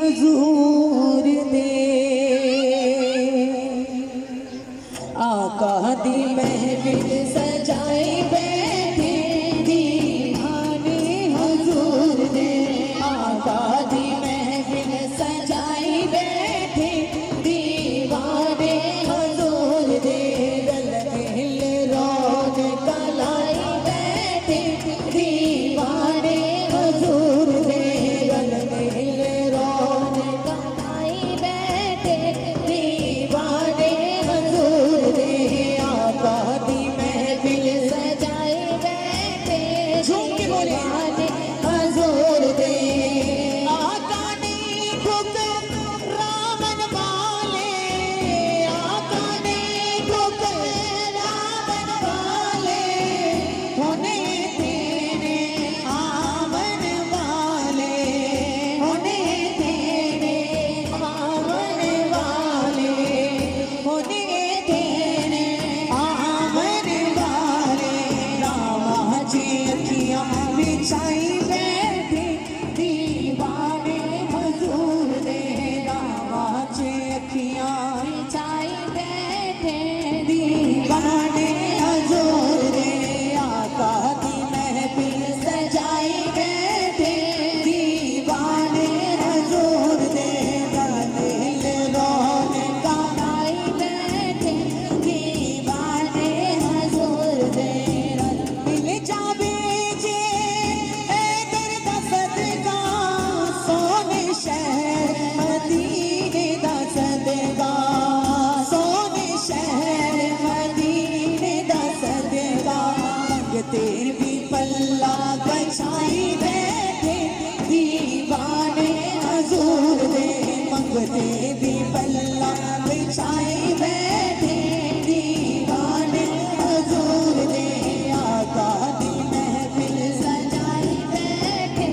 हजूर दे आका दी महफिल सजाई बैठे दीवाने हजूर दे आका दी महफिल सजाई बैठे दीवाने हजूर दे रल मिल रौन कलाई बैठे दीवाने हजूर दे रल मिल रौन कलाई बैठे दीवाने हजूर दे आका दी महफिल सजाई बैठे दीवाने हजूर दे आका ने ठुकरावन वाले आका ने ठुकरावन वाले होने तेरे आवन वाले होने तेरे आवन वाले होने तेरे आवन वाले रामा जी अखियां बिछाई बैठे दीवाने हजूर दे रामा जी अखियां बिछाई बैठे दीवाने हजूर दे आका दी महफिल सजाई बैठे दीवाने हजूर दे दिल रौन कलाई बैठे दीवाने हजूर दे मिल जावे जे दर दा सदका सोने शहर मदीने दा सदका सोने शहर मदीने दा सदका मंगते भी पल्ला बचाई बैठे दीवाने हजूर दे मंगते भी पल्ला बिछाई बैठे दीवाने हजूर दे आका दी महफिल सजाई बैठे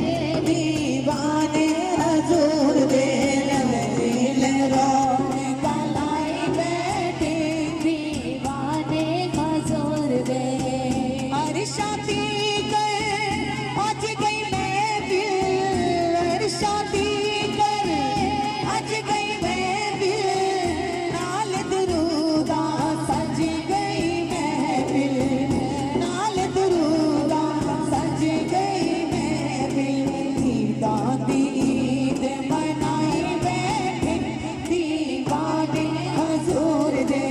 दीवाने हजूर दे दिल रौन कलाई बैठे दीवाने हजूर दे अरशाती कर आज गई महफिल अरशाती कर आज गई महफिल नाल दरूदा सज गई महफिल नाल दरूदा सज गई महफिल ईदा दी ईद मनाई बैठे दीवाने हजूर दे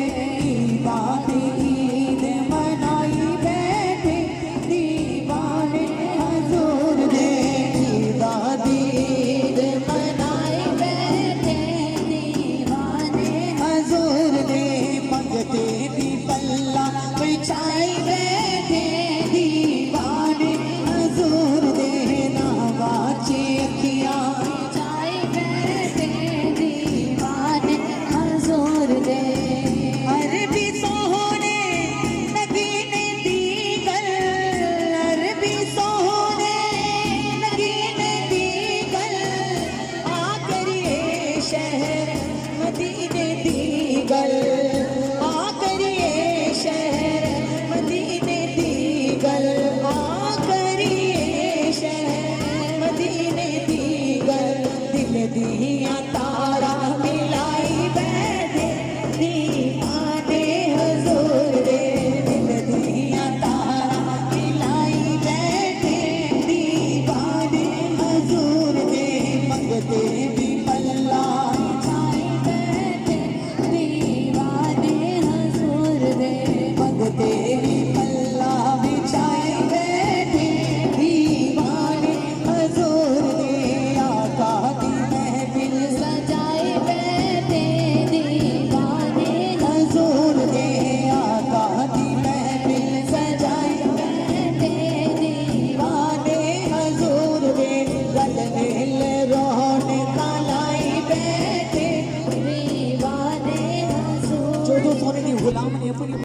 ईदा दी ईद मनाई बैठे दीवाने हजूर दे ईदा दी ईद मनाई बैठे दीवाने हजूर दे मंगते भी पल्ला बिछाई बैठे दीवाने हजूर दे नावाचे अखियां बिछाई बैठे दीवाने हजूर दे अरबी सोहने नगीने दी गल अरबी सोहने नगीने दी गल आ करिए शहर मदीने दी गल आ करिए शहर मदीने दी गल आ करिए शहर मदीने दी गल दिल दिया